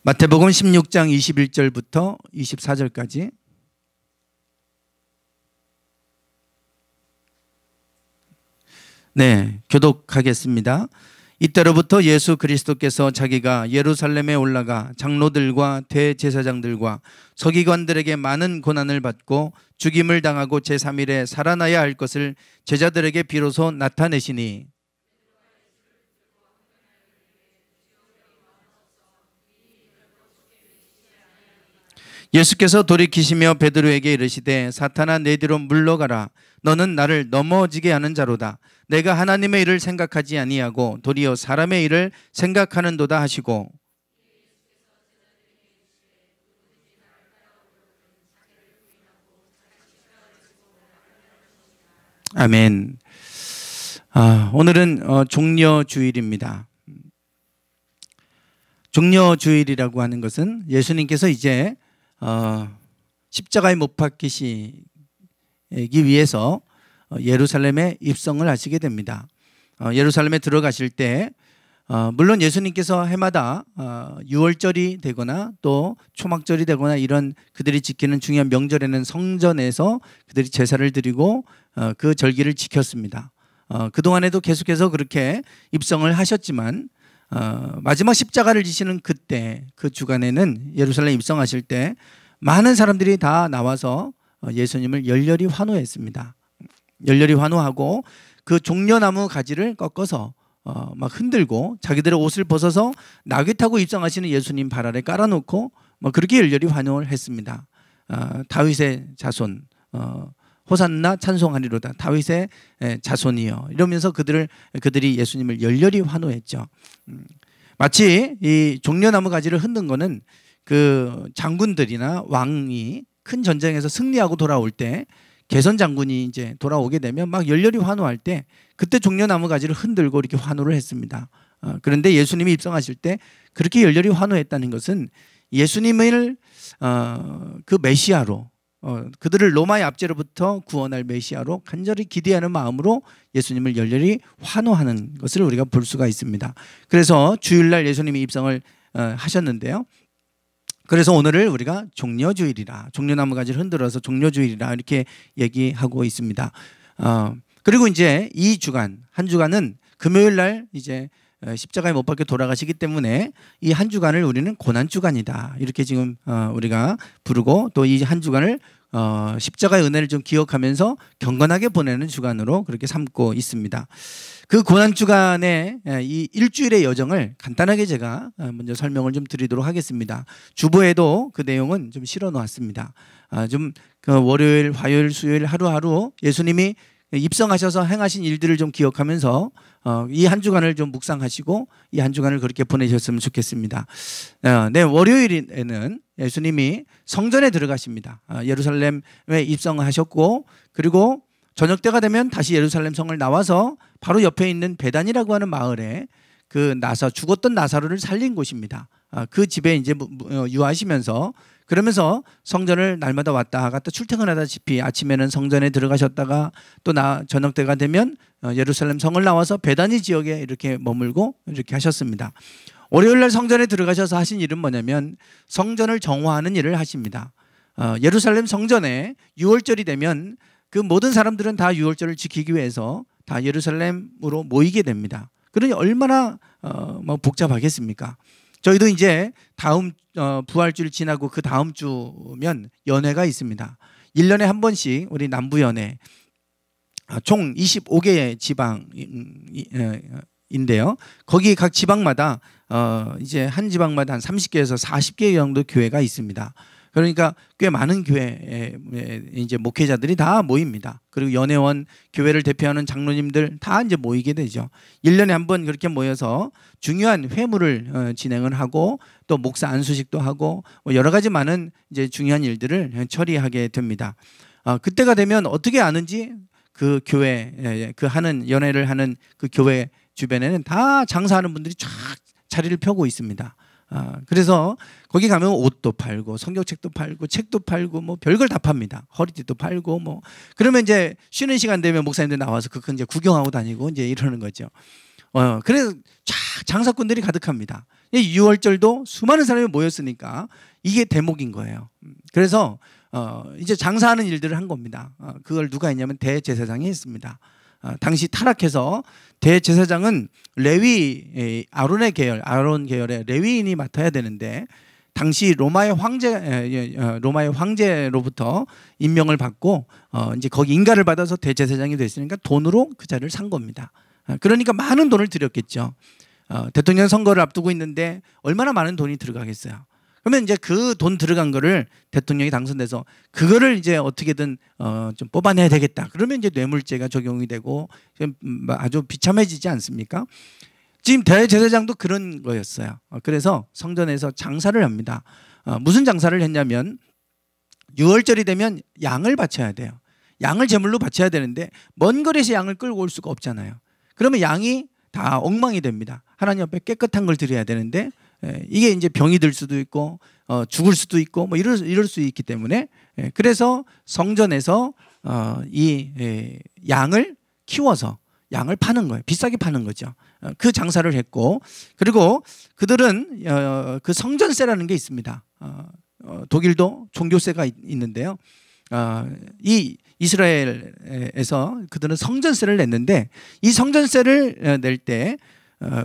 마태복음 16장 21절부터 24절까지. 네, 교독하겠습니다. 이때로부터 예수 그리스도께서 자기가 예루살렘에 올라가 장로들과 대제사장들과 서기관들에게 많은 고난을 받고 죽임을 당하고 제3일에 살아나야 할 것을 제자들에게 비로소 나타내시니, 예수께서 돌이키시며 베드로에게 이르시되 사탄아 내 뒤로 물러가라. 너는 나를 넘어지게 하는 자로다. 내가 하나님의 일을 생각하지 아니하고 도리어 사람의 일을 생각하는도다 하시고, 아멘. 오늘은 종려주일입니다. 종려주일이라고 하는 것은 예수님께서 이제 십자가에 못 박히시기 위해서 예루살렘에 입성을 하시게 됩니다. 예루살렘에 들어가실 때 물론 예수님께서 해마다 유월절이 되거나 또 초막절이 되거나 이런 그들이 지키는 중요한 명절에는 성전에서 그들이 제사를 드리고 그 절기를 지켰습니다. 그동안에도 계속해서 그렇게 입성을 하셨지만 마지막 십자가를 지시는 그때 그 주간에는 예루살렘 입성하실 때 많은 사람들이 다 나와서 예수님을 열렬히 환호했습니다. 열렬히 환호하고 그 종려나무 가지를 꺾어서 막 흔들고 자기들의 옷을 벗어서 나귀 타고 입성하시는 예수님 발 아래 깔아놓고 그렇게 열렬히 환호를 했습니다. 다윗의 자손 호산나 찬송하리로다. 다윗의 자손이여. 이러면서 그들이 예수님을 열렬히 환호했죠. 마치 이 종려나무 가지를 흔든 거는 그 장군들이나 왕이 큰 전쟁에서 승리하고 돌아올 때 개선 장군이 이제 돌아오게 되면 막 열렬히 환호할 때 그때 종려나무 가지를 흔들고 이렇게 환호를 했습니다. 그런데 예수님이 입성하실 때 그렇게 열렬히 환호했다는 것은 예수님을 그 메시아로 그들을 로마의 압제로부터 구원할 메시아로 간절히 기대하는 마음으로 예수님을 열렬히 환호하는 것을 우리가 볼 수가 있습니다. 그래서 주일날 예수님이 입성을 하셨는데요. 그래서 오늘을 우리가 종려주일이라, 종려나무 가지를 흔들어서 종려주일이라 이렇게 얘기하고 있습니다. 그리고 이제 이 주간, 한 주간은 금요일날 이제 십자가에 못 박혀 돌아가시기 때문에 이 한 주간을 우리는 고난주간이다 이렇게 지금 우리가 부르고, 또 이 한 주간을 십자가의 은혜를 좀 기억하면서 경건하게 보내는 주간으로 그렇게 삼고 있습니다. 그 고난주간의 이 일주일의 여정을 간단하게 제가 먼저 설명을 좀 드리도록 하겠습니다. 주보에도 그 내용은 좀 실어 놓았습니다. 좀 그 월요일, 화요일, 수요일 하루하루 예수님이 입성하셔서 행하신 일들을 좀 기억하면서 이 한 주간을 좀 묵상하시고 이 한 주간을 그렇게 보내셨으면 좋겠습니다. 네, 월요일에는 예수님이 성전에 들어가십니다. 예루살렘에 입성하셨고, 그리고 저녁 때가 되면 다시 예루살렘 성을 나와서 바로 옆에 있는 베단이라고 하는 마을에 그 죽었던 나사로를 살린 곳입니다. 그 집에 이제 유하시면서, 그러면서 성전을 날마다 왔다 갔다 출퇴근하다시피 아침에는 성전에 들어가셨다가 또 저녁 때가 되면 예루살렘 성을 나와서 베다니 지역에 이렇게 머물고 이렇게 하셨습니다. 월요일날 성전에 들어가셔서 하신 일은 뭐냐면 성전을 정화하는 일을 하십니다. 예루살렘 성전에 유월절이 되면 그 모든 사람들은 다 유월절을 지키기 위해서 다 예루살렘으로 모이게 됩니다. 그러니 얼마나 복잡하겠습니까? 저희도 이제 다음 부활주일 지나고 그 다음 주면 연회가 있습니다. 1년에 한 번씩 우리 남부연회 총 25개의 지방인데요. 거기 각 지방마다 이제 한 지방마다 한 30개에서 40개 정도 교회가 있습니다. 그러니까 꽤 많은 교회 이제 목회자들이 다 모입니다. 그리고 연회원 교회를 대표하는 장로님들 다 이제 모이게 되죠. 1년에 한 번 그렇게 모여서 중요한 회무를 진행을 하고 또 목사 안수식도 하고 여러 가지 많은 이제 중요한 일들을 처리하게 됩니다. 그때가 되면 어떻게 아는지 그 교회 그 하는 연회를 하는 그 교회 주변에는 다 장사하는 분들이 쫙 자리를 펴고 있습니다. 그래서 거기 가면 옷도 팔고 성경책도 팔고 책도 팔고 뭐 별걸 다 팝니다. 허리띠도 팔고 뭐. 그러면 이제 쉬는 시간 되면 목사님들 나와서 그거 이제 구경하고 다니고 이제 이러는 거죠. 그래서 쫙 장사꾼들이 가득합니다. 이 유월절도 수많은 사람이 모였으니까 이게 대목인 거예요. 그래서 이제 장사하는 일들을 한 겁니다. 그걸 누가 했냐면 대제사장이 했습니다. 당시 타락해서 대제사장은 레위 아론 계열의 레위인이 맡아야 되는데 당시 로마의 황제로부터 임명을 받고 이제 거기 인가를 받아서 대제사장이 됐으니까 돈으로 그 자리를 산 겁니다. 그러니까 많은 돈을 들였겠죠. 대통령 선거를 앞두고 있는데 얼마나 많은 돈이 들어가겠어요. 그러면 이제 그 돈 들어간 거를 대통령이 당선돼서 그거를 이제 어떻게든 좀 뽑아내야 되겠다. 그러면 이제 뇌물죄가 적용이 되고 아주 비참해지지 않습니까? 지금 대제사장도 그런 거였어요. 그래서 성전에서 장사를 합니다. 무슨 장사를 했냐면 유월절이 되면 양을 바쳐야 돼요. 양을 제물로 바쳐야 되는데 먼 거리에서 양을 끌고 올 수가 없잖아요. 그러면 양이 다 엉망이 됩니다. 하나님 앞에 깨끗한 걸 드려야 되는데 이게 이제 병이 들 수도 있고 죽을 수도 있고 뭐 이럴 수 있기 때문에 그래서 성전에서 이 양을 키워서 양을 파는 거예요. 비싸게 파는 거죠. 그 장사를 했고 그리고 그들은 그 성전세라는 게 있습니다. 독일도 종교세가 있는데요. 이 이스라엘에서 그들은 성전세를 냈는데 이 성전세를 낼 때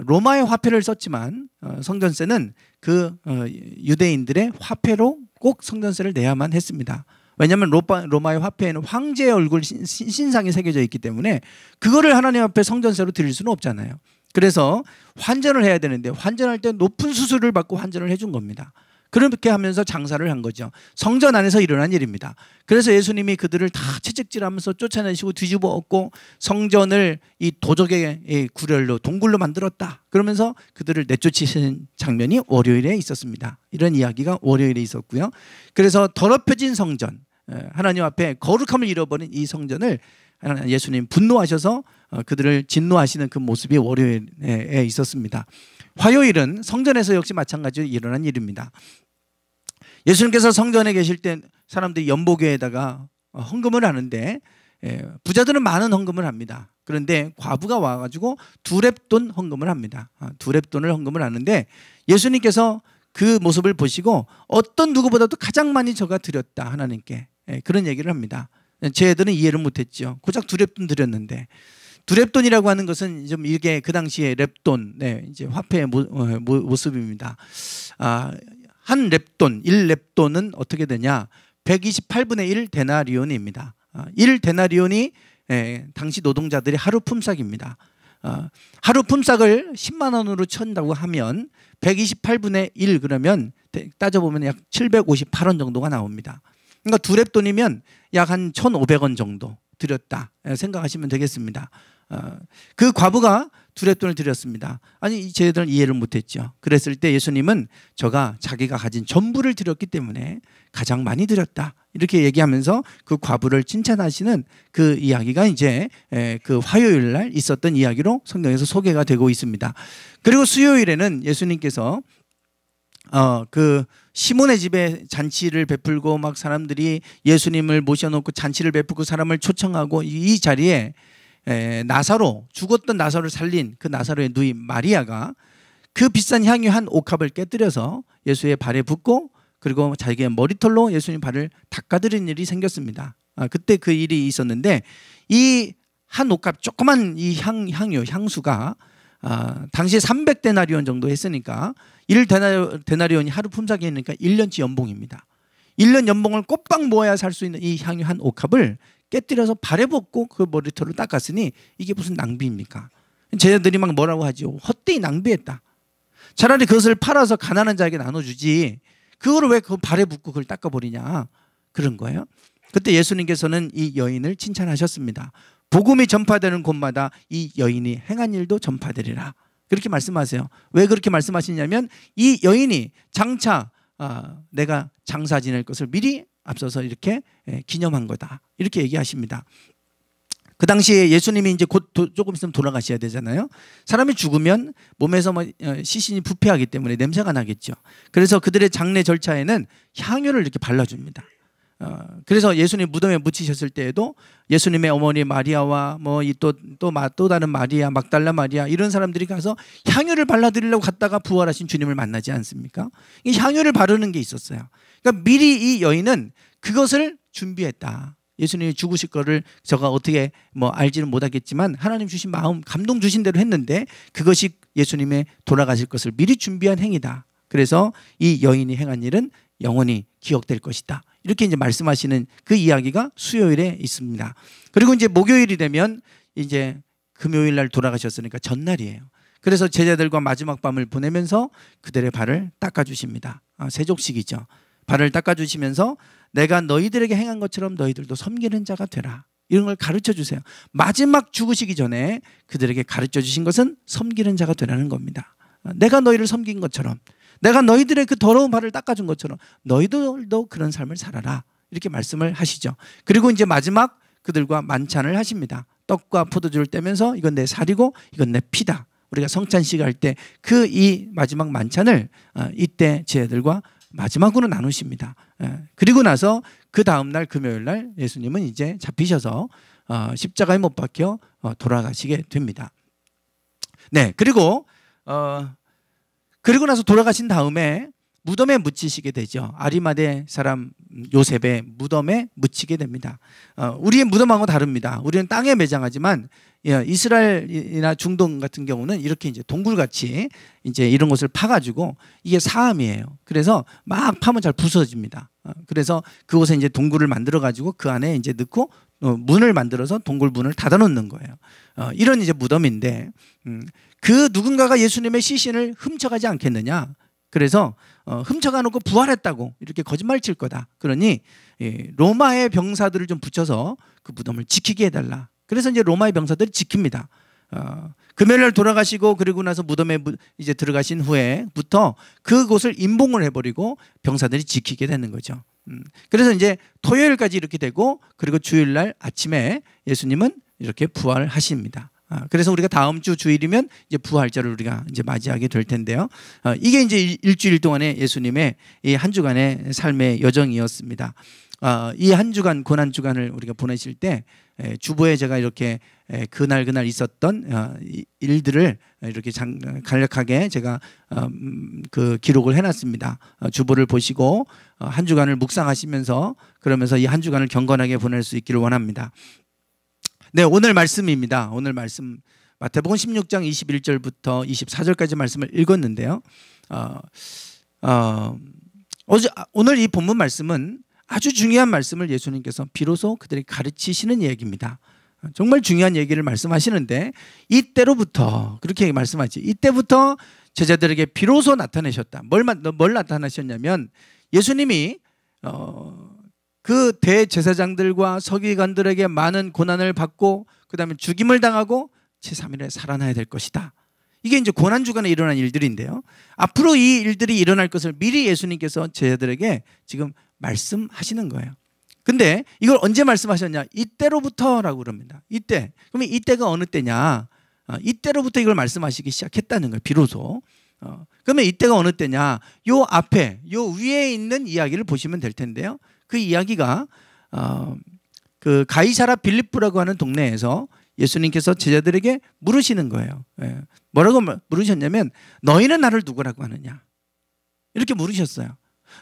로마의 화폐를 썼지만 성전세는 그 유대인들의 화폐로 꼭 성전세를 내야만 했습니다. 왜냐하면 로마의 화폐에는 황제의 얼굴 신상이 새겨져 있기 때문에 그거를 하나님 앞에 성전세로 드릴 수는 없잖아요. 그래서 환전을 해야 되는데 환전할 때 높은 수수료를 받고 환전을 해준 겁니다. 그렇게 하면서 장사를 한 거죠. 성전 안에서 일어난 일입니다. 그래서 예수님이 그들을 다 채찍질하면서 쫓아내시고 뒤집어 엎고 성전을 이 도적의 구렬로 동굴로 만들었다. 그러면서 그들을 내쫓으시는 장면이 월요일에 있었습니다. 이런 이야기가 월요일에 있었고요. 그래서 더럽혀진 성전, 하나님 앞에 거룩함을 잃어버린 이 성전을 예수님 분노하셔서 그들을 진노하시는 그 모습이 월요일에 있었습니다. 화요일은 성전에서 역시 마찬가지로 일어난 일입니다. 예수님께서 성전에 계실 때 사람들이 연보교에다가 헌금을 하는데 부자들은 많은 헌금을 합니다. 그런데 과부가 와가지고 두 렙돈 헌금을 합니다. 두 렙돈을 헌금을 하는데 예수님께서 그 모습을 보시고 어떤 누구보다도 가장 많이 저가 드렸다 하나님께 그런 얘기를 합니다. 제 애들은 이해를 못했죠. 고작 두 렙돈 드렸는데 두 렙돈이라고 하는 것은 좀 이게 그 당시에 렙돈, 이제 화폐의 모습입니다. 한 렙돈, 1렙돈은 어떻게 되냐? 128분의 1 데나리온입니다. 1 데나리온이 당시 노동자들의 하루 품삯입니다. 하루 품삯을 10만 원으로 친다고 하면 128분의 1 그러면 따져보면 약 758원 정도가 나옵니다. 그러니까 두 렙돈이면 약 한 1,500원 정도 드렸다 생각하시면 되겠습니다. 그 과부가 두 렙돈을 드렸습니다. 아니 쟤들은 이해를 못했죠. 그랬을 때 예수님은 저가 자기가 가진 전부를 드렸기 때문에 가장 많이 드렸다 이렇게 얘기하면서 그 과부를 칭찬하시는 그 이야기가 이제 그 화요일 날 있었던 이야기로 성경에서 소개가 되고 있습니다. 그리고 수요일에는 예수님께서 그 시몬의 집에 잔치를 베풀고 막 사람들이 예수님을 모셔놓고 잔치를 베풀고 사람을 초청하고 이 자리에 나사로 죽었던 나사로를 살린 그 나사로의 누이 마리아가 그 비싼 향유 한 옥합을 깨뜨려서 예수의 발에 붓고 그리고 자기의 머리털로 예수님 발을 닦아드린 일이 생겼습니다. 그때 그 일이 있었는데 이 한 옥합 조그만 이 향수가 당시에 300데나리온 정도 했으니까 1데나리온이 하루 품삯이니까 1년치 연봉입니다. 1년 연봉을 꼬박 모아야 살 수 있는 이 향유 한 옥합을 깨뜨려서 발에 붓고 그 머리털을 닦았으니 이게 무슨 낭비입니까? 쟤들이 막 뭐라고 하죠. 헛되이 낭비했다. 차라리 그것을 팔아서 가난한 자에게 나눠주지 그거를 왜 그 발에 붓고 그걸 닦아버리냐 그런 거예요. 그때 예수님께서는 이 여인을 칭찬하셨습니다. 복음이 전파되는 곳마다 이 여인이 행한 일도 전파되리라 그렇게 말씀하세요. 왜 그렇게 말씀하시냐면 이 여인이 장차 내가 장사 지낼 것을 미리 앞서서 이렇게 기념한 거다 이렇게 얘기하십니다. 그 당시에 예수님이 이제 곧 조금 있으면 돌아가셔야 되잖아요. 사람이 죽으면 몸에서 뭐 시신이 부패하기 때문에 냄새가 나겠죠. 그래서 그들의 장례 절차에는 향유를 이렇게 발라줍니다. 그래서 예수님 무덤에 묻히셨을 때에도 예수님의 어머니 마리아와 뭐 또 다른 마리아, 막달라 마리아 이런 사람들이 가서 향유를 발라드리려고 갔다가 부활하신 주님을 만나지 않습니까? 이 향유를 바르는 게 있었어요. 그러니까 미리 이 여인은 그것을 준비했다. 예수님이 죽으실 거를 저가 어떻게 뭐 알지는 못하겠지만 하나님 주신 마음, 감동 주신 대로 했는데 그것이 예수님의 돌아가실 것을 미리 준비한 행위다. 그래서 이 여인이 행한 일은 영원히 기억될 것이다. 이렇게 이제 말씀하시는 그 이야기가 수요일에 있습니다. 그리고 이제 목요일이 되면 이제 금요일 날 돌아가셨으니까 전날이에요. 그래서 제자들과 마지막 밤을 보내면서 그들의 발을 닦아주십니다. 세족식이죠. 발을 닦아주시면서 내가 너희들에게 행한 것처럼 너희들도 섬기는 자가 되라. 이런 걸 가르쳐 주세요. 마지막 죽으시기 전에 그들에게 가르쳐 주신 것은 섬기는 자가 되라는 겁니다. 내가 너희를 섬긴 것처럼, 내가 너희들의 그 더러운 발을 닦아준 것처럼 너희들도 그런 삶을 살아라. 이렇게 말씀을 하시죠. 그리고 이제 마지막 그들과 만찬을 하십니다. 떡과 포도주를 떼면서 이건 내 살이고 이건 내 피다. 우리가 성찬식 할 때 그 이 마지막 만찬을 이때 제자들과 마지막으로 나누십니다. 그리고 나서 그 다음날 금요일 날 예수님은 이제 잡히셔서 십자가에 못 박혀 돌아가시게 됩니다. 네, 그리고 나서 돌아가신 다음에 무덤에 묻히시게 되죠. 아리마대 사람 요셉의 무덤에 묻히게 됩니다. 우리의 무덤하고 다릅니다. 우리는 땅에 매장하지만 이스라엘이나 중동 같은 경우는 이렇게 이제 동굴같이 이제 이런 것을 파가지고 이게 사암이에요. 그래서 막 파면 잘 부서집니다. 그래서 그곳에 이제 동굴을 만들어가지고 그 안에 이제 넣고 문을 만들어서 동굴 문을 닫아놓는 거예요. 이런 이제 무덤인데 그 누군가가 예수님의 시신을 훔쳐가지 않겠느냐. 그래서 훔쳐가 놓고 부활했다고 이렇게 거짓말 칠 거다. 그러니 로마의 병사들을 좀 붙여서 그 무덤을 지키게 해달라. 그래서 이제 로마의 병사들이 지킵니다. 금요일날 돌아가시고 그리고 나서 무덤에 이제 들어가신 후에부터 그곳을 임봉을 해버리고 병사들이 지키게 되는 거죠. 그래서 이제 토요일까지 이렇게 되고 그리고 주일날 아침에 예수님은 이렇게 부활하십니다. 그래서 우리가 다음 주 주일이면 이제 부활절을 우리가 이제 맞이하게 될 텐데요. 이게 이제 일주일 동안의 예수님의 이 한 주간의 삶의 여정이었습니다. 이 한 주간 고난 주간을 우리가 보내실 때 주보에 제가 이렇게 그날 있었던 일들을 이렇게 간략하게 제가 그 기록을 해놨습니다. 주보를 보시고 한 주간을 묵상하시면서 그러면서 이 한 주간을 경건하게 보낼 수 있기를 원합니다. 네, 오늘 말씀입니다. 오늘 말씀 마태복음 16장 21절부터 24절까지 말씀을 읽었는데요. 오늘 이 본문 말씀은 아주 중요한 말씀을 예수님께서 비로소 그들이 가르치시는 얘기입니다. 정말 중요한 얘기를 말씀하시는데 이때로부터 그렇게 말씀하지. 이때부터 제자들에게 비로소 나타내셨다. 뭘 나타나셨냐면 예수님이 그 대제사장들과 서기관들에게 많은 고난을 받고 그다음에 죽임을 당하고 제3일에 살아나야 될 것이다. 이게 이제 고난주간에 일어난 일들인데요. 앞으로 이 일들이 일어날 것을 미리 예수님께서 제자들에게 지금 말씀하시는 거예요. 근데 이걸 언제 말씀하셨냐? 이때로부터라고 그럽니다. 이때. 그러면 이때가 어느 때냐? 이때로부터 이걸 말씀하시기 시작했다는 거예요. 비로소. 그러면 이때가 어느 때냐? 요 앞에, 요 위에 있는 이야기를 보시면 될 텐데요. 그 이야기가 그 가이사라 빌립보라고 하는 동네에서 예수님께서 제자들에게 물으시는 거예요. 뭐라고 물으셨냐면 너희는 나를 누구라고 하느냐? 이렇게 물으셨어요.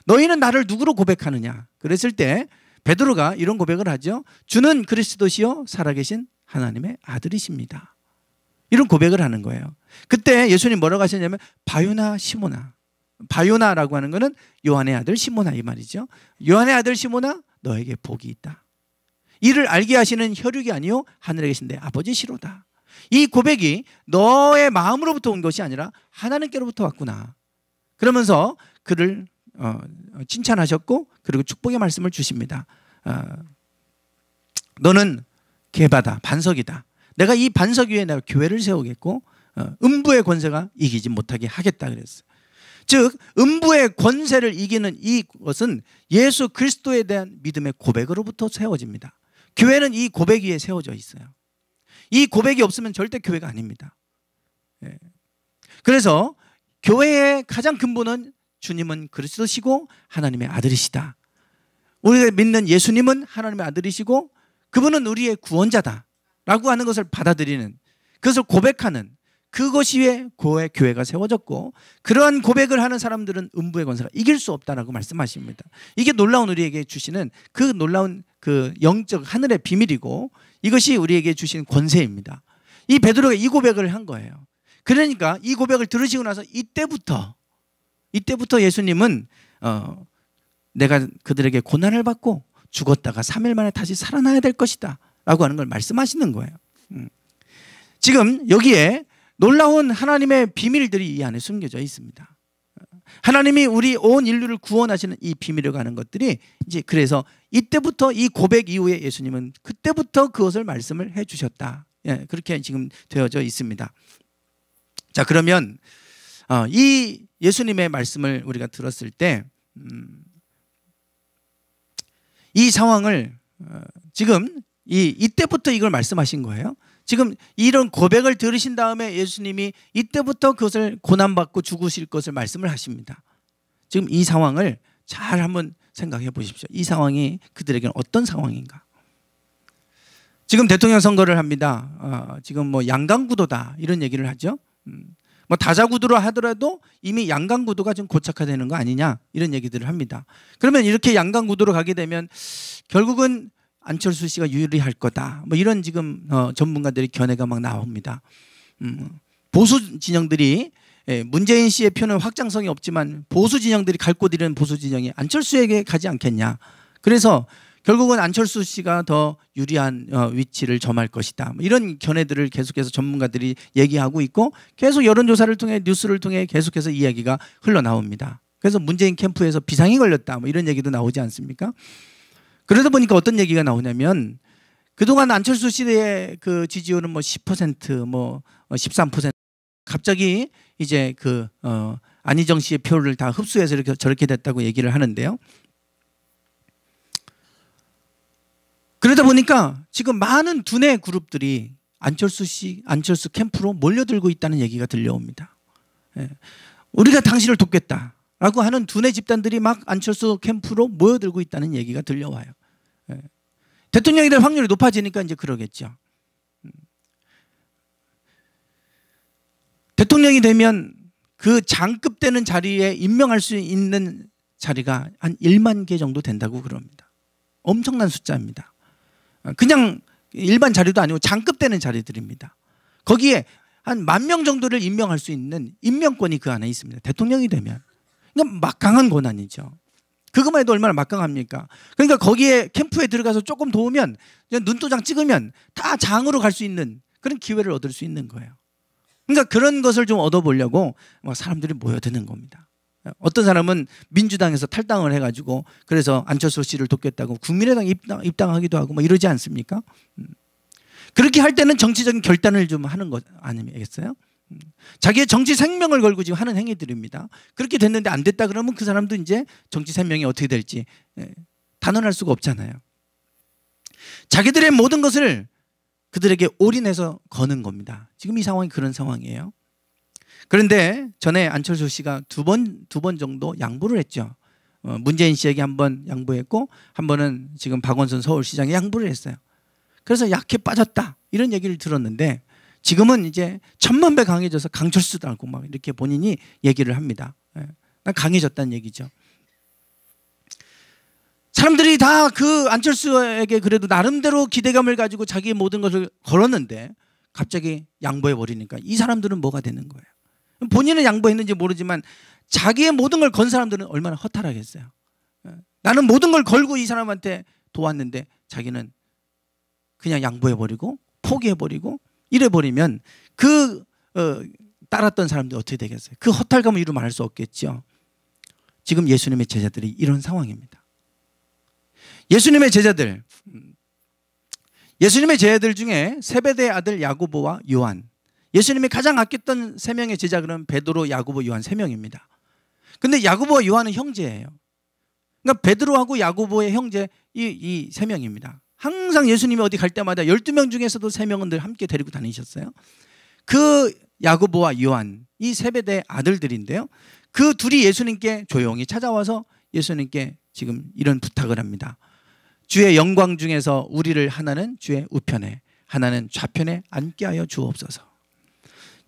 너희는 나를 누구로 고백하느냐? 그랬을 때 베드로가 이런 고백을 하죠. 주는 그리스도시요 살아계신 하나님의 아들이십니다. 이런 고백을 하는 거예요. 그때 예수님 뭐라고 하셨냐면 바요나 시모나. 바요나라고 하는 거는 요한의 아들 시모나 이 말이죠. 요한의 아들 시모나 너에게 복이 있다. 이를 알게 하시는 혈육이 아니요 하늘에 계신 내 아버지시로다. 이 고백이 너의 마음으로부터 온 것이 아니라 하나님께로부터 왔구나. 그러면서 그를 칭찬하셨고 그리고 축복의 말씀을 주십니다. 너는 게바다 반석이다. 내가 이 반석 위에 내가 교회를 세우겠고 음부의 권세가 이기지 못하게 하겠다 그랬어요. 즉 음부의 권세를 이기는 이것은 예수 그리스도에 대한 믿음의 고백으로부터 세워집니다. 교회는 이 고백 위에 세워져 있어요. 이 고백이 없으면 절대 교회가 아닙니다. 그래서 교회의 가장 근본은 주님은 그리스도시고 하나님의 아들이시다. 우리가 믿는 예수님은 하나님의 아들이시고 그분은 우리의 구원자다라고 하는 것을 받아들이는, 그것을 고백하는, 그것이 왜 교회가 세워졌고, 그러한 고백을 하는 사람들은 음부의 권세가 이길 수 없다라고 말씀하십니다. 이게 놀라운 우리에게 주시는 그 놀라운 그 영적 하늘의 비밀이고, 이것이 우리에게 주신 권세입니다. 이 베드로가 이 고백을 한 거예요. 그러니까 이 고백을 들으시고 나서 이때부터 예수님은 내가 그들에게 고난을 받고 죽었다가 3일 만에 다시 살아나야 될 것이다 라고 하는 걸 말씀하시는 거예요. 지금 여기에 놀라운 하나님의 비밀들이 이 안에 숨겨져 있습니다. 하나님이 우리 온 인류를 구원하시는 이 비밀을 가는 것들이 이제, 그래서 이때부터 이 고백 이후에 예수님은 그때부터 그것을 말씀을 해 주셨다. 예, 그렇게 지금 되어져 있습니다. 자, 그러면 이 예수님의 말씀을 우리가 들었을 때 이 상황을 지금 이때부터 이걸 말씀하신 거예요. 지금 이런 고백을 들으신 다음에 예수님이 이때부터 그것을 고난받고 죽으실 것을 말씀을 하십니다. 지금 이 상황을 잘 한번 생각해 보십시오. 이 상황이 그들에게는 어떤 상황인가? 지금 대통령 선거를 합니다. 지금 뭐 양강구도다 이런 얘기를 하죠. 뭐 다자구도로 하더라도 이미 양강구도가 좀 고착화되는 거 아니냐 이런 얘기들을 합니다. 그러면 이렇게 양강구도로 가게 되면 결국은 안철수 씨가 유리할 거다. 뭐 이런 지금 전문가들의 견해가 막 나옵니다. 보수 진영들이, 문재인 씨의 표는 확장성이 없지만 보수 진영들이 갈 곳 잃은 보수 진영이 안철수에게 가지 않겠냐. 그래서 결국은 안철수 씨가 더 유리한 위치를 점할 것이다. 뭐 이런 견해들을 계속해서 전문가들이 얘기하고 있고, 계속 여론조사를 통해, 뉴스를 통해 계속해서 이야기가 흘러나옵니다. 그래서 문재인 캠프에서 비상이 걸렸다. 뭐 이런 얘기도 나오지 않습니까? 그러다 보니까 어떤 얘기가 나오냐면, 그동안 안철수 씨의 그 지지율은 뭐 10%, 뭐 13%, 갑자기 이제 안희정 씨의 표를 다 흡수해서 이렇게 저렇게 됐다고 얘기를 하는데요. 그러다 보니까 지금 많은 두뇌 그룹들이 안철수 캠프로 몰려들고 있다는 얘기가 들려옵니다. 우리가 당신을 돕겠다라고 하는 두뇌 집단들이 막 안철수 캠프로 모여들고 있다는 얘기가 들려와요. 대통령이 될 확률이 높아지니까 이제 그러겠죠. 대통령이 되면 그 장급 되는 자리에 임명할 수 있는 자리가 한 1만 개 정도 된다고 그럽니다. 엄청난 숫자입니다. 그냥 일반 자리도 아니고 장급 되는 자리들입니다. 거기에 한 10,000명 정도를 임명할 수 있는 임명권이 그 안에 있습니다. 대통령이 되면. 그러니까 막강한 권한이죠. 그것만 해도 얼마나 막강합니까? 그러니까 거기에 캠프에 들어가서 조금 도우면, 눈도장 찍으면 다 장으로 갈 수 있는 그런 기회를 얻을 수 있는 거예요. 그러니까 그런 것을 좀 얻어보려고 사람들이 모여드는 겁니다. 어떤 사람은 민주당에서 탈당을 해가지고 그래서 안철수 씨를 돕겠다고 국민의당 입당하기도 하고 뭐 이러지 않습니까? 그렇게 할 때는 정치적인 결단을 좀 하는 것 아니겠어요? 자기의 정치 생명을 걸고 지금 하는 행위들입니다. 그렇게 됐는데 안 됐다 그러면 그 사람도 이제 정치 생명이 어떻게 될지 단언할 수가 없잖아요. 자기들의 모든 것을 그들에게 올인해서 거는 겁니다. 지금 이 상황이 그런 상황이에요. 그런데 전에 안철수 씨가 두 번 정도 양보를 했죠. 문재인 씨에게 한 번 양보했고, 한 번은 지금 박원순 서울시장에 양보를 했어요. 그래서 약해 빠졌다 이런 얘기를 들었는데, 지금은 이제 10,000배 강해져서 강철수다고 막 이렇게 본인이 얘기를 합니다. 강해졌다는 얘기죠. 사람들이 다 그 안철수에게 그래도 나름대로 기대감을 가지고 자기의 모든 것을 걸었는데 갑자기 양보해 버리니까 이 사람들은 뭐가 되는 거예요? 본인은 양보했는지 모르지만 자기의 모든 걸 건 사람들은 얼마나 허탈하겠어요. 나는 모든 걸 걸고 이 사람한테 도왔는데 자기는 그냥 양보해버리고 포기해버리고 이래버리면 따랐던 사람들이 어떻게 되겠어요? 그 허탈감을 이루 말할 수 없겠죠. 지금 예수님의 제자들이 이런 상황입니다. 예수님의 제자들 중에 세베대의 아들 야고보와 요한, 예수님이 가장 아꼈던 3명의 제자, 그러면 베드로, 야고보, 요한 3명입니다. 근데 야고보와 요한은 형제예요. 그러니까 베드로하고 야고보의 형제 이 3명입니다. 항상 예수님이 어디 갈 때마다 12명 중에서도 3명은 늘 함께 데리고 다니셨어요. 그 야고보와 요한, 이 세베대의 아들들인데요. 그 둘이 예수님께 조용히 찾아와서 예수님께 지금 이런 부탁을 합니다. 주의 영광 중에서 우리를 하나는 주의 우편에 하나는 좌편에 앉게 하여 주옵소서.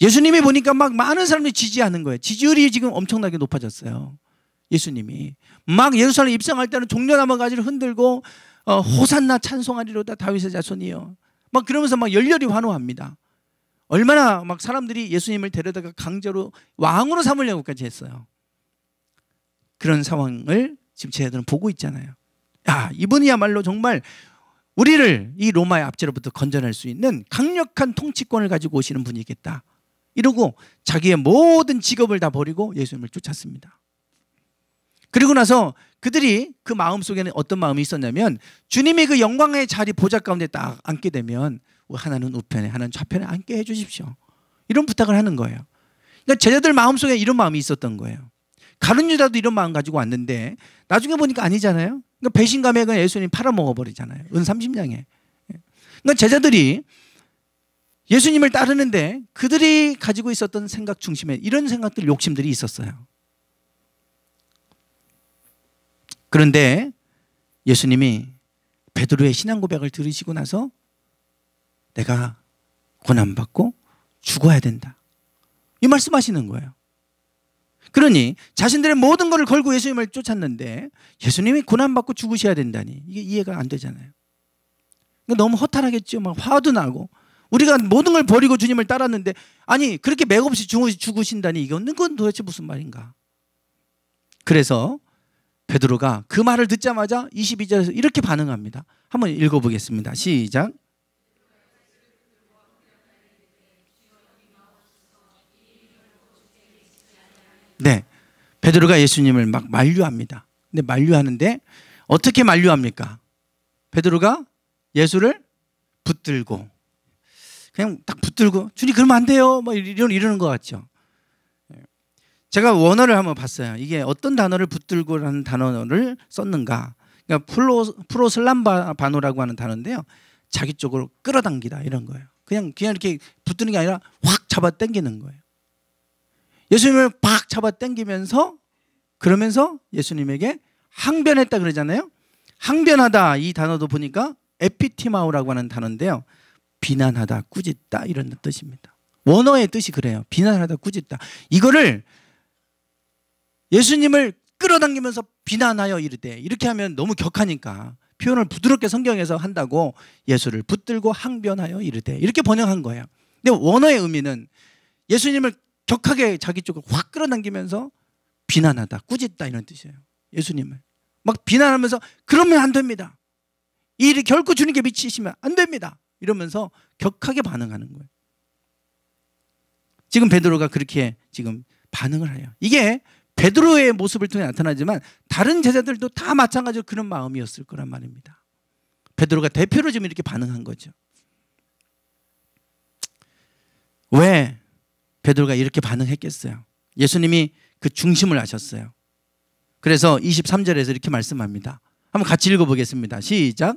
예수님이 보니까 막 많은 사람들이 지지하는 거예요. 지지율이 지금 엄청나게 높아졌어요. 예수님이 막 예루살렘 입성할 때는 종려나무 가지를 흔들고 호산나 찬송하리로다 다윗의 자손이여 막 그러면서 막 열렬히 환호합니다. 얼마나 막 사람들이 예수님을 데려다가 강제로 왕으로 삼으려고까지 했어요. 그런 상황을 지금 제자들은 보고 있잖아요. 야, 이분이야말로 정말 우리를 이 로마의 압제로부터 건져낼 수 있는 강력한 통치권을 가지고 오시는 분이겠다. 이러고 자기의 모든 직업을 다 버리고 예수님을 쫓았습니다. 그리고 나서 그들이 그 마음속에는 어떤 마음이 있었냐면 주님이 그 영광의 자리 보좌 가운데 딱 앉게 되면 하나는 우편에 하나는 좌편에 앉게 해주십시오. 이런 부탁을 하는 거예요. 그러니까 제자들 마음속에 이런 마음이 있었던 거예요. 가룟 유다도 이런 마음 가지고 왔는데 나중에 보니까 아니잖아요. 그러니까 배신감에 그냥 예수님 팔아먹어버리잖아요. 은 30냥에. 그러니까 제자들이 예수님을 따르는데 그들이 가지고 있었던 생각 중심에 이런 생각들 욕심들이 있었어요. 그런데 예수님이 베드로의 신앙 고백을 들으시고 나서 내가 고난받고 죽어야 된다. 이 말씀하시는 거예요. 그러니 자신들의 모든 것을 걸고 예수님을 쫓았는데 예수님이 고난받고 죽으셔야 된다니 이게 이해가 안 되잖아요. 너무 허탈하겠죠. 막 화도 나고 우리가 모든 걸 버리고 주님을 따랐는데 아니 그렇게 맥없이 죽으신다니 이건 도대체 무슨 말인가. 그래서 베드로가 그 말을 듣자마자 22절에서 이렇게 반응합니다. 한번 읽어보겠습니다. 시작. 네, 베드로가 예수님을 막 만류합니다. 근데 만류하는데 어떻게 만류합니까? 베드로가 예수를 붙들고 그냥 딱 붙들고 주님 그러면 안 돼요. 뭐 이러는 것 같죠. 제가 원어를 한번 봤어요. 이게 어떤 단어를 붙들고라는 단어를 썼는가. 그러니까 프로슬람바노라고 하는 단어인데요. 자기 쪽으로 끌어당기다 이런 거예요. 그냥 이렇게 붙드는 게 아니라 확 잡아 당기는 거예요. 예수님을 팍 잡아 당기면서 그러면서 예수님에게 항변했다 그러잖아요. 항변하다 이 단어도 보니까 에피티마우라고 하는 단어인데요. 비난하다, 꾸짖다 이런 뜻입니다. 원어의 뜻이 그래요. 비난하다, 꾸짖다. 이거를 예수님을 끌어당기면서 비난하여 이르되 이렇게 하면 너무 격하니까 표현을 부드럽게 성경에서 한다고 예수를 붙들고 항변하여 이르되 이렇게 번역한 거예요. 근데 원어의 의미는 예수님을 격하게 자기 쪽으로 확 끌어당기면서 비난하다, 꾸짖다 이런 뜻이에요. 예수님을 막 비난하면서 그러면 안 됩니다. 이 일이 결코 주님께 미치시면 안 됩니다. 이러면서 격하게 반응하는 거예요. 지금 베드로가 그렇게 지금 반응을 해요. 이게 베드로의 모습을 통해 나타나지만 다른 제자들도 다 마찬가지로 그런 마음이었을 거란 말입니다. 베드로가 대표로 지금 이렇게 반응한 거죠. 왜 베드로가 이렇게 반응했겠어요? 예수님이 그 중심을 아셨어요. 그래서 23절에서 이렇게 말씀합니다. 한번 같이 읽어보겠습니다. 시작.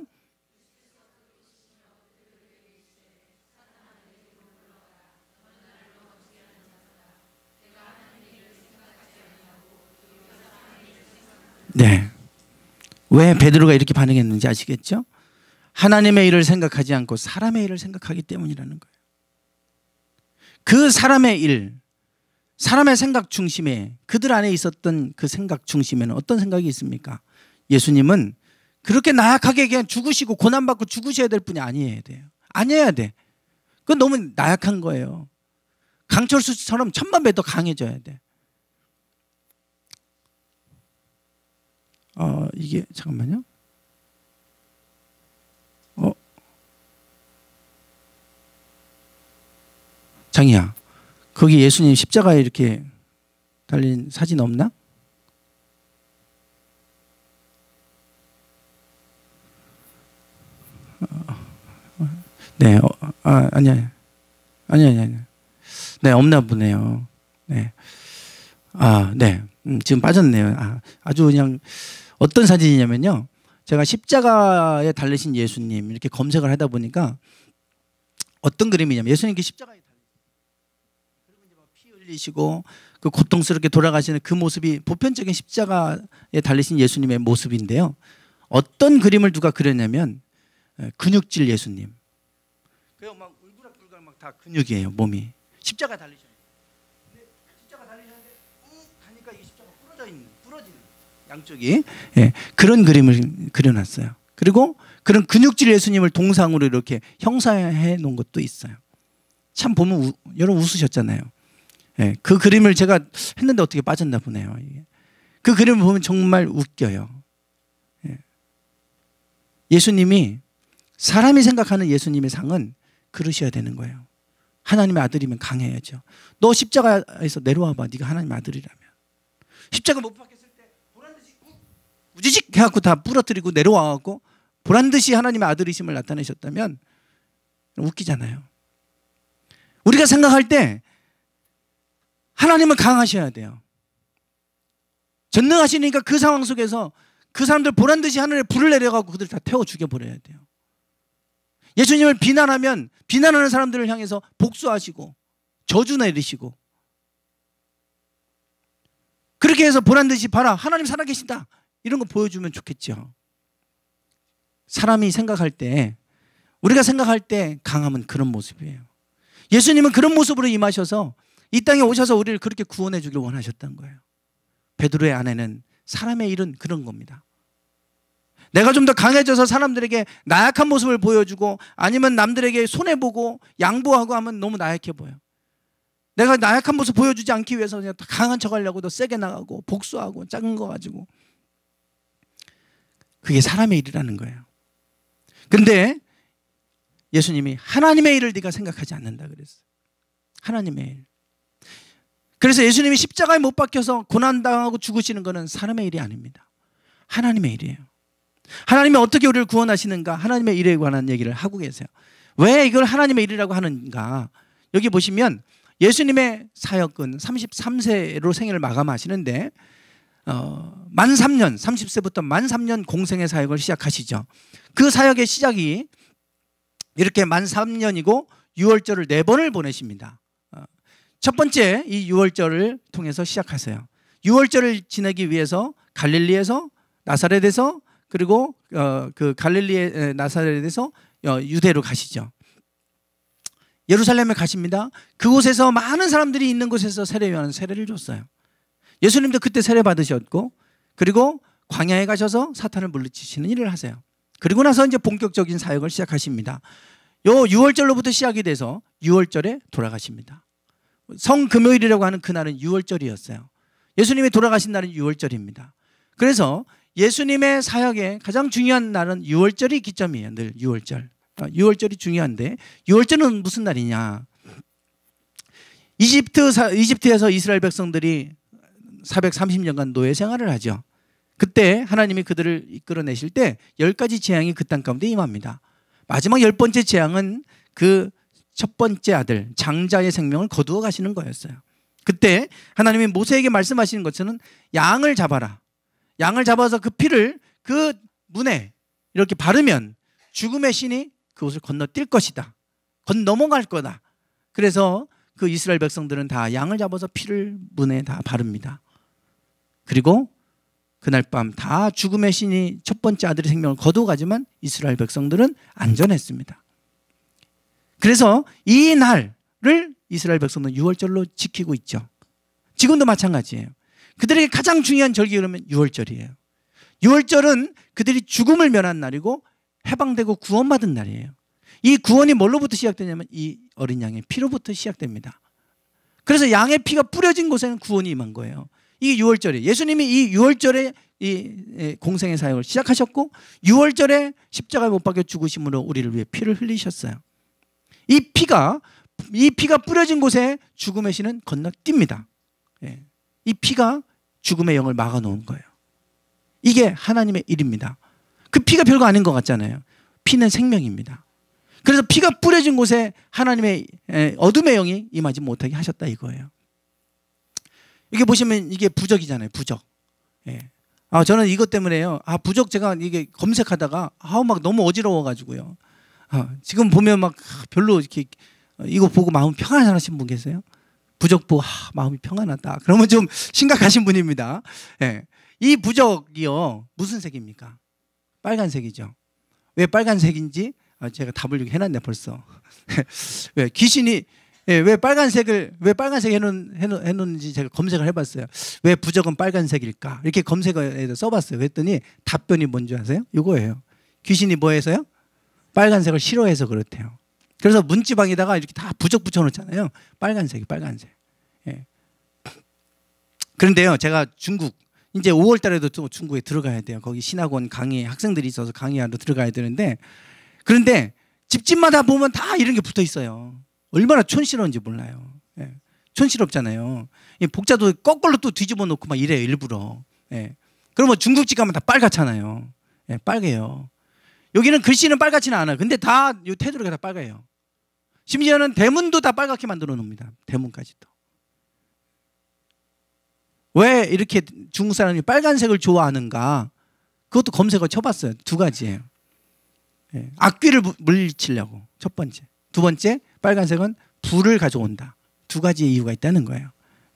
네. 왜 베드로가 이렇게 반응했는지 아시겠죠? 하나님의 일을 생각하지 않고 사람의 일을 생각하기 때문이라는 거예요. 그 사람의 일, 사람의 생각 중심에 그들 안에 있었던 그 생각 중심에는 어떤 생각이 있습니까? 예수님은 그렇게 나약하게 그냥 죽으시고 고난받고 죽으셔야 될 분이 아니어야 돼요. 아니어야 돼. 그건 너무 나약한 거예요. 강철수처럼 1000만 배 더 강해져야 돼. 이게 잠깐만요. 장이야, 거기 예수님 십자가에 이렇게 달린 사진 없나? 네, 아니야. 네, 없나 보네요. 네. 네. 지금 빠졌네요. 아주 그냥 어떤 사진이냐면요. 제가 십자가에 달리신 예수님 이렇게 검색을 하다 보니까 어떤 그림이냐면 예수님께 십자가에 달리시고 그리고 이제 피 흘리시고 그 고통스럽게 돌아가시는 그 모습이 보편적인 십자가에 달리신 예수님의 모습인데요. 어떤 그림을 누가 그렸냐면 근육질 예수님. 그냥 막 울그락불그락 막 다 근육이에요, 몸이. 십자가 달리셨는데. 근데 십자가 달리셨는데 하니까 이 십자가 부러지는 양쪽이. 예, 그런 그림을 그려놨어요. 그리고 그런 근육질 예수님을 동상으로 이렇게 형상해 놓은 것도 있어요. 참 보면 여러분 웃으셨잖아요. 예, 그 그림을 제가 했는데 어떻게 빠졌나 보네요. 그 그림을 보면 정말 웃겨요. 예. 예수님이 사람이 생각하는 예수님의 상은 그러셔야 되는 거예요. 하나님의 아들이면 강해야죠. 너 십자가에서 내려와 봐. 네가 하나님의 아들이라면. 십자가 못 박혔을 때 보란듯이 우지직 해갖고 다 부러뜨리고 내려와갖고 보란듯이 하나님의 아들이심을 나타내셨다면 웃기잖아요. 우리가 생각할 때 하나님은 강하셔야 돼요. 전능하시니까 그 상황 속에서 그 사람들 보란듯이 하늘에 불을 내려가고 그들 다 태워 죽여버려야 돼요. 예수님을 비난하면 비난하는 사람들을 향해서 복수하시고 저주 내리시고 그렇게 해서 보란듯이 봐라 하나님 살아계신다 이런 거 보여주면 좋겠죠. 사람이 생각할 때 우리가 생각할 때 강함은 그런 모습이에요. 예수님은 그런 모습으로 임하셔서 이 땅에 오셔서 우리를 그렇게 구원해 주길 원하셨던 거예요. 베드로의 아내는 사람의 일은 그런 겁니다. 내가 좀 더 강해져서 사람들에게 나약한 모습을 보여주고 아니면 남들에게 손해보고 양보하고 하면 너무 나약해 보여. 내가 나약한 모습 보여주지 않기 위해서 그냥 강한 척 하려고 더 세게 나가고 복수하고 작은 거 가지고. 그게 사람의 일이라는 거예요. 그런데 예수님이 하나님의 일을 네가 생각하지 않는다 그랬어요. 하나님의 일. 그래서 예수님이 십자가에 못 박혀서 고난당하고 죽으시는 것은 사람의 일이 아닙니다. 하나님의 일이에요. 하나님이 어떻게 우리를 구원하시는가 하나님의 일에 관한 얘기를 하고 계세요. 왜 이걸 하나님의 일이라고 하는가. 여기 보시면 예수님의 사역은 33세로 생애를 마감하시는데 만 3년 30세부터 만 3년 공생의 사역을 시작하시죠. 그 사역의 시작이 이렇게 만 3년이고 유월절을 4번을 보내십니다. 첫 번째 이 유월절을 통해서 시작하세요. 유월절을 지내기 위해서 갈릴리에서 나사렛에서 그리고 그 갈릴리의 나사렛에서 유대로 가시죠. 예루살렘에 가십니다. 그곳에서 많은 사람들이 있는 곳에서 세례요한은 세례를 줬어요. 예수님도 그때 세례 받으셨고 그리고 광야에 가셔서 사탄을 물리치시는 일을 하세요. 그리고 나서 이제 본격적인 사역을 시작하십니다. 요 유월절로부터 시작이 돼서 유월절에 돌아가십니다. 성금요일이라고 하는 그날은 유월절이었어요. 예수님이 돌아가신 날은 유월절입니다. 그래서 예수님의 사역의 가장 중요한 날은 유월절이 기점이에요. 늘 유월절. 유월절이 중요한데 유월절은 무슨 날이냐. 이집트에서 이스라엘 백성들이 430년간 노예 생활을 하죠. 그때 하나님이 그들을 이끌어내실 때 10가지 재앙이 그 땅 가운데 임합니다. 마지막 10번째 재앙은 그 첫 번째 아들 장자의 생명을 거두어 가시는 거였어요. 그때 하나님이 모세에게 말씀하시는 것처럼 양을 잡아라. 양을 잡아서 그 피를 그 문에 이렇게 바르면 죽음의 신이 그곳을 건너뛸 것이다. 넘어갈 거다. 그래서 그 이스라엘 백성들은 다 양을 잡아서 피를 문에 다 바릅니다. 그리고 그날 밤 다 죽음의 신이 첫 번째 아들의 생명을 거두어가지만 이스라엘 백성들은 안전했습니다. 그래서 이 날을 이스라엘 백성들은 유월절로 지키고 있죠. 지금도 마찬가지예요. 그들에게 가장 중요한 절기 그러면 유월절이에요. 유월절은 그들이 죽음을 면한 날이고 해방되고 구원받은 날이에요. 이 구원이 뭘로부터 시작되냐면 이 어린 양의 피로부터 시작됩니다. 그래서 양의 피가 뿌려진 곳에는 구원이 임한 거예요. 이게 유월절이에요. 예수님이 이 유월절에 이 공생의 사역을 시작하셨고 유월절에 십자가에 못 박혀 죽으심으로 우리를 위해 피를 흘리셨어요. 이 피가 뿌려진 곳에 죽음의 신은 건너뜁니다. 이 피가 죽음의 영을 막아놓은 거예요. 이게 하나님의 일입니다. 그 피가 별거 아닌 것 같잖아요. 피는 생명입니다. 그래서 피가 뿌려진 곳에 하나님의 어둠의 영이 임하지 못하게 하셨다 이거예요. 이게 보시면 이게 부적이잖아요. 부적. 저는 이것 때문에요. 부적 제가 이게 검색하다가 막 너무 어지러워가지고요. 지금 보면 막 별로 이렇게 이거 보고 마음 평안하신 분 계세요? 부적 보고 마음이 평안하다. 그러면 좀 심각하신 분입니다. 예. 이 부적이요, 무슨 색입니까? 빨간색이죠. 왜 빨간색인지 제가 답을 해놨네 벌써. 왜 귀신이 왜 빨간색을 해놓는지 제가 검색을 해봤어요. 왜 부적은 빨간색일까? 이렇게 검색을 써봤어요. 그랬더니 답변이 뭔지 아세요? 이거예요. 귀신이 뭐해서요? 빨간색을 싫어해서 그렇대요. 그래서 문지방에다가 이렇게 다 부적 붙여놓잖아요. 빨간색이 빨간색. 예. 그런데요, 제가 중국 이제 5월 달에도 또 중국에 들어가야 돼요. 거기 신학원 강의 학생들이 있어서 강의하러 들어가야 되는데, 그런데 집집마다 보면 다 이런 게 붙어 있어요. 얼마나 촌스러운지 몰라요. 예. 촌스럽잖아요. 복자도 거꾸로 또 뒤집어 놓고 막 이래요, 일부러. 예. 그러면 중국집 가면 다 빨갛잖아요. 예, 빨개요. 여기는 글씨는 빨갛지는 않아요. 근데 다 이 테두리가 다 빨개요. 심지어는 대문도 다 빨갛게 만들어 놓습니다. 대문까지도. 왜 이렇게 중국 사람이 빨간색을 좋아하는가? 그것도 검색을 쳐봤어요. 두 가지예요. 예. 악귀를 물리치려고, 첫 번째. 두 번째, 빨간색은 불을 가져온다. 두 가지의 이유가 있다는 거예요.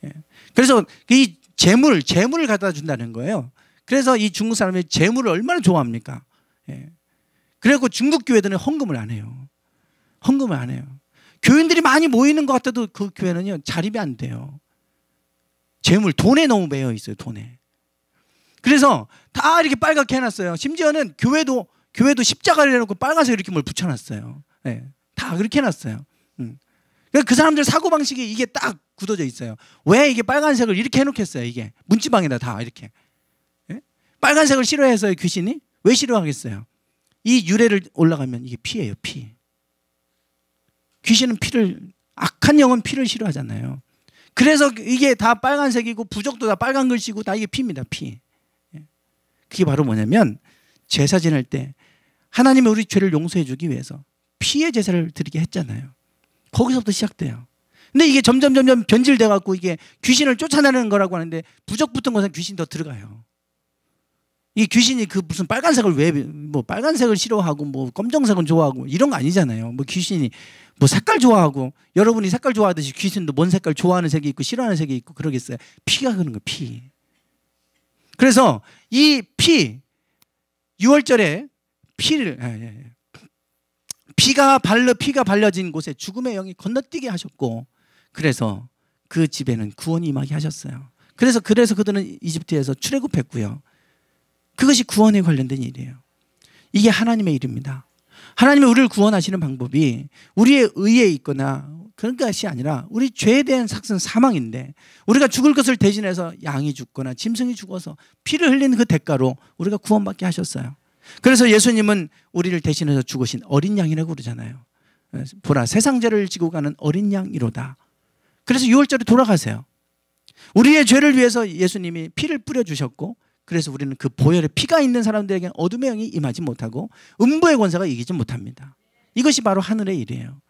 예. 그래서 이 재물을 갖다 준다는 거예요. 그래서 이 중국 사람이 재물을 얼마나 좋아합니까? 예. 그래서 중국 교회들은 헌금을 안 해요. 헌금을 안 해요. 교인들이 많이 모이는 것 같아도 그 교회는요, 자립이 안 돼요. 재물, 돈에 너무 매여 있어요, 돈에. 그래서 다 이렇게 빨갛게 해놨어요. 심지어는 교회도 십자가를 해놓고 빨간색 이렇게 뭘 붙여놨어요. 네, 다 그렇게 해놨어요. 그 사람들 사고방식이 이게 딱 굳어져 있어요. 왜 이게 빨간색을 이렇게 해놓겠어요, 이게. 문지방에다 다 이렇게. 네? 빨간색을 싫어해서요, 귀신이? 왜 싫어하겠어요? 이 유래를 올라가면 이게 피예요, 피. 귀신은 악한 영은 피를 싫어하잖아요. 그래서 이게 다 빨간색이고 부적도 다 빨간 글씨고 다 이게 피입니다, 피. 그게 바로 뭐냐면 제사 지낼 때 하나님이 우리 죄를 용서해 주기 위해서 피의 제사를 드리게 했잖아요. 거기서부터 시작돼요. 근데 이게 점점 변질돼 갖고 이게 귀신을 쫓아내는 거라고 하는데 부적 붙은 것은 귀신이 더 들어가요. 이 귀신이 그 무슨 빨간색을 왜 뭐 빨간색을 싫어하고 뭐 검정색은 좋아하고 이런 거 아니잖아요. 뭐 귀신이 뭐 색깔 좋아하고 여러분이 색깔 좋아하듯이 귀신도 뭔 색깔 좋아하는 색이 있고 싫어하는 색이 있고 그러겠어요. 피가 그런 거예요, 피. 그래서 이 피 6월절에 피가 발려진 곳에 죽음의 영이 건너뛰게 하셨고, 그래서 그 집에는 구원이 임하게 하셨어요. 그래서 그들은 이집트에서 출애굽했고요. 그것이 구원에 관련된 일이에요. 이게 하나님의 일입니다. 하나님이 우리를 구원하시는 방법이 우리의 의에 있거나 그런 것이 아니라 우리 죄에 대한 삭은 사망인데, 우리가 죽을 것을 대신해서 양이 죽거나 짐승이 죽어서 피를 흘리는 그 대가로 우리가 구원받게 하셨어요. 그래서 예수님은 우리를 대신해서 죽으신 어린 양이라고 그러잖아요. 보라, 세상 죄를 지고 가는 어린 양이로다. 그래서 6월절에 돌아가세요. 우리의 죄를 위해서 예수님이 피를 뿌려주셨고, 그래서 우리는 그 보혈의 피가 있는 사람들에게 어둠의 영이 임하지 못하고 음부의 권세가 이기지 못합니다. 이것이 바로 하늘의 일이에요.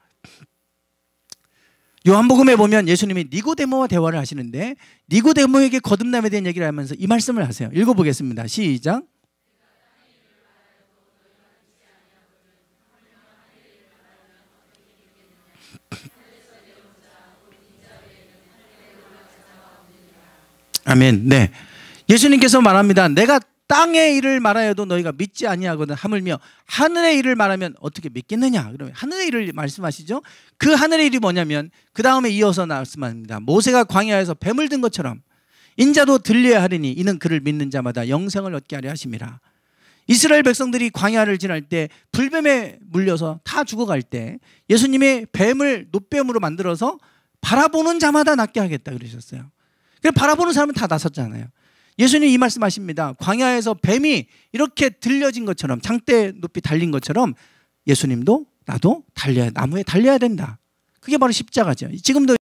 요한복음에 보면 예수님이 니고데모와 대화를 하시는데, 니고데모에게 거듭남에 대한 얘기를 하면서 이 말씀을 하세요. 읽어보겠습니다. 시작. 아멘. 네. 예수님께서 말합니다. 내가 땅의 일을 말하여도 너희가 믿지 아니하거든 하물며 하늘의 일을 말하면 어떻게 믿겠느냐. 그러면 하늘의 일을 말씀하시죠. 그 하늘의 일이 뭐냐면 그 다음에 이어서 말씀합니다. 모세가 광야에서 뱀을 든 것처럼 인자도 들려야 하리니 이는 그를 믿는 자마다 영생을 얻게 하려 하심이라. 이스라엘 백성들이 광야를 지날 때 불뱀에 물려서 다 죽어갈 때 예수님이 뱀을 놋뱀으로 만들어서 바라보는 자마다 낫게 하겠다 그러셨어요. 그래서 바라보는 사람은 다 나섰잖아요. 예수님 이 말씀하십니다. 광야에서 뱀이 이렇게 들려진 것처럼, 장대 높이 달린 것처럼 예수님도 나도 나무에 달려야 된다. 그게 바로 십자가죠. 지금도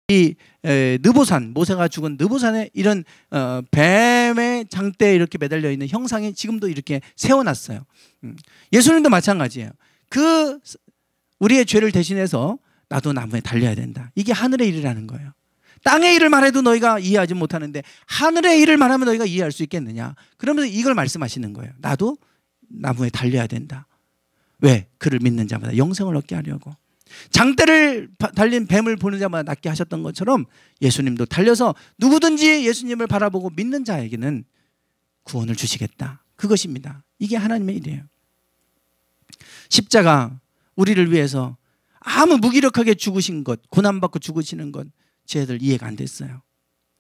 이 느보산, 모세가 죽은 느보산에 이런 뱀의 장대에 이렇게 매달려 있는 형상이 지금도 이렇게 세워놨어요. 예수님도 마찬가지예요. 우리의 죄를 대신해서 나도 나무에 달려야 된다. 이게 하늘의 일이라는 거예요. 땅의 일을 말해도 너희가 이해하지 못하는데 하늘의 일을 말하면 너희가 이해할 수 있겠느냐. 그러면서 이걸 말씀하시는 거예요. 나도 나무에 달려야 된다. 왜? 그를 믿는 자마다 영생을 얻게 하려고. 장대를 달린 뱀을 보는 자마다 낫게 하셨던 것처럼 예수님도 달려서 누구든지 예수님을 바라보고 믿는 자에게는 구원을 주시겠다. 그것입니다. 이게 하나님의 일이에요. 십자가 우리를 위해서 아무 무기력하게 죽으신 것, 고난받고 죽으시는 것 저희들 이해가 안 됐어요.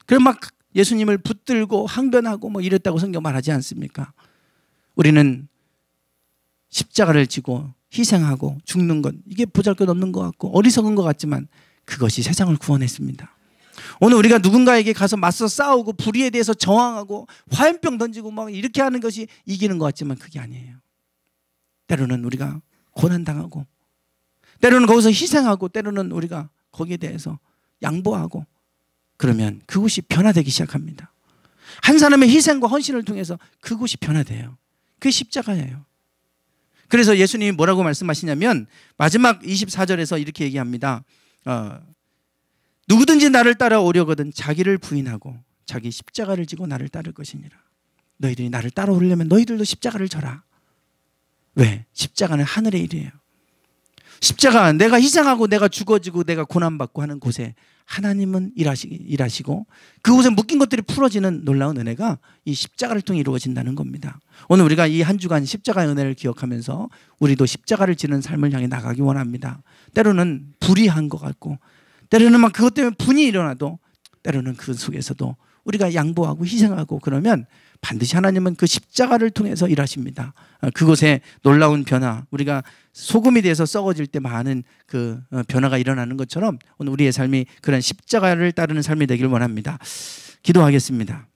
그럼 막 예수님을 붙들고 항변하고 뭐 이랬다고 성경 말하지 않습니까? 우리는 십자가를 지고 희생하고 죽는 것, 이게 보잘것없는 것 같고 어리석은 것 같지만 그것이 세상을 구원했습니다. 오늘 우리가 누군가에게 가서 맞서 싸우고 불의에 대해서 저항하고 화염병 던지고 막 이렇게 하는 것이 이기는 것 같지만 그게 아니에요. 때로는 우리가 고난당하고 때로는 거기서 희생하고 때로는 우리가 거기에 대해서 양보하고 그러면 그곳이 변화되기 시작합니다. 한 사람의 희생과 헌신을 통해서 그곳이 변화돼요. 그게 십자가예요. 그래서 예수님이 뭐라고 말씀하시냐면 마지막 24절에서 이렇게 얘기합니다. 누구든지 나를 따라오려거든 자기를 부인하고 자기 십자가를 지고 나를 따를 것이니라. 너희들이 나를 따라오려면 너희들도 십자가를 져라. 왜? 십자가는 하늘의 일이에요. 십자가, 내가 희생하고 내가 죽어지고 내가 고난받고 하는 곳에 하나님은 일하시고 그곳에 묶인 것들이 풀어지는 놀라운 은혜가 이 십자가를 통해 이루어진다는 겁니다. 오늘 우리가 이 한 주간 십자가의 은혜를 기억하면서 우리도 십자가를 지는 삶을 향해 나가기 원합니다. 때로는 불의한 것 같고 때로는 막 그것 때문에 분이 일어나도 때로는 그 속에서도 우리가 양보하고 희생하고 그러면 반드시 하나님은 그 십자가를 통해서 일하십니다. 그곳에 놀라운 변화, 우리가 소금이 돼서 썩어질 때 많은 그 변화가 일어나는 것처럼 오늘 우리의 삶이 그런 십자가를 따르는 삶이 되길 원합니다. 기도하겠습니다.